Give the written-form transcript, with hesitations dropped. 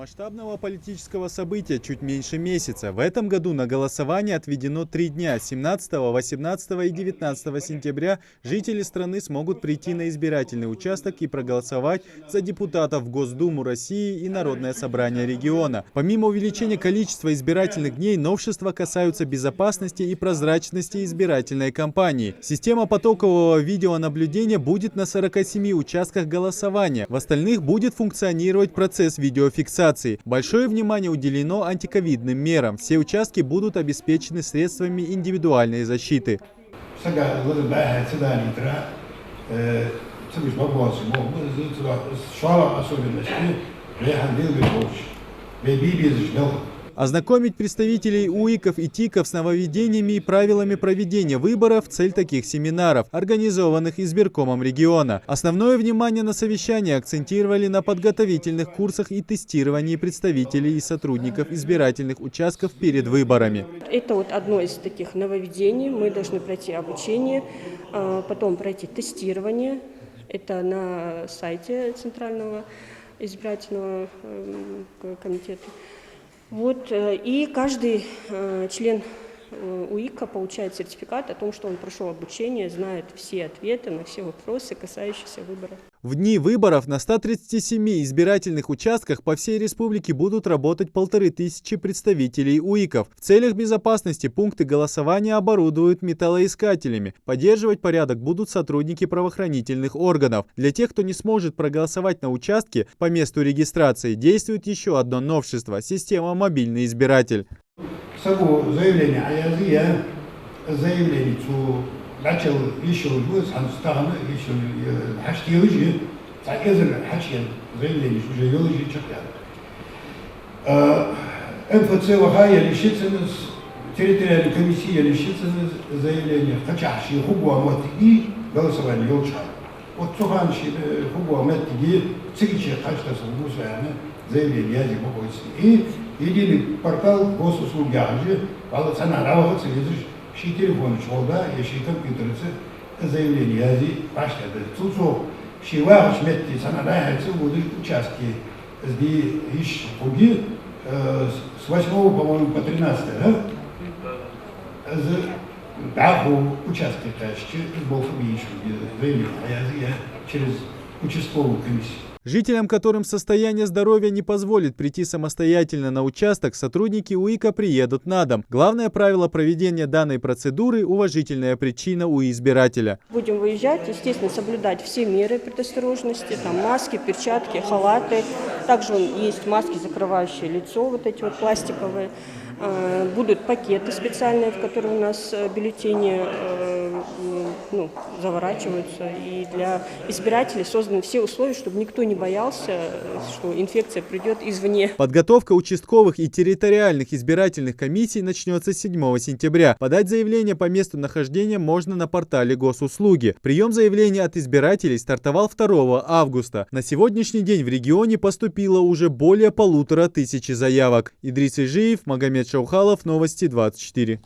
масштабного политического события чуть меньше месяца. В этом году на голосование отведено 3 дня. 17, 18 и 19 сентября жители страны смогут прийти на избирательный участок и проголосовать за депутатов в Госдуму России и Народное собрание региона. Помимо увеличения количества избирательных дней, новшества касаются безопасности и прозрачности избирательной кампании. Система потокового видеонаблюдения будет на 47 участках голосования. В остальных будет функционировать процесс видеофиксации. Большое внимание уделено антиковидным мерам. Все участки будут обеспечены средствами индивидуальной защиты. Ознакомить представителей УИКов и ТИКов с нововведениями и правилами проведения выборов – цель таких семинаров, организованных избиркомом региона. Основное внимание на совещании акцентировали на подготовительных курсах и тестировании представителей и сотрудников избирательных участков перед выборами. Это вот одно из таких нововведений. Мы должны пройти обучение, потом пройти тестирование. Это на сайте Центрального избирательного комитета. Вот, и каждый член УИКа получает сертификат о том, что он прошел обучение, знает все ответы на все вопросы, касающиеся выборов. В дни выборов на 137 избирательных участках по всей республике будут работать 1500 представителей УИКов. В целях безопасности пункты голосования оборудуют металлоискателями. Поддерживать порядок будут сотрудники правоохранительных органов. Для тех, кто не сможет проголосовать на участке по месту регистрации, действует еще одно новшество – система «Мобильный избиратель». начал еще Санстана, еще Хашкиевичи, Цакезер Хачен, заявление, уже Йолжи Чакян. МФЦ Вахая лишится, территориальная комиссия лишится заявления, хотя Ши Хугуамат и голосование Йолча. Вот Цуханши Хугуамат и Цикичи Хачтаса Гусаяна заявление Язи Богойцы. И единый портал госуслуги Ажи, Палацана Равахаца язык. Ши телефон шолда, ши компьютерцы заявление язи пашляды. Цуцо ши вахш метти санадайцы будут участки здесь ищ пуги с 8 по-моему по 13, да? Да, участки тащи был фабишу заявление язи через участковую комиссию. Жителям, которым состояние здоровья не позволит прийти самостоятельно на участок, сотрудники УИКа приедут на дом. Главное правило проведения данной процедуры – уважительная причина у избирателя. Будем выезжать, естественно, соблюдать все меры предосторожности, там маски, перчатки, халаты. Также есть маски, закрывающие лицо, вот эти вот пластиковые. Будут пакеты специальные, в которые у нас бюллетени заворачиваются. И для избирателей созданы все условия, чтобы никто не боялся, что инфекция придет извне. Подготовка участковых и территориальных избирательных комиссий начнется 7 сентября. Подать заявление по месту нахождения можно на портале госуслуги. Прием заявлений от избирателей стартовал 2 августа. На сегодняшний день в регионе поступило уже более 1500 заявок. Идрис Ижиев, Магомед Шаухалов, Новости 24.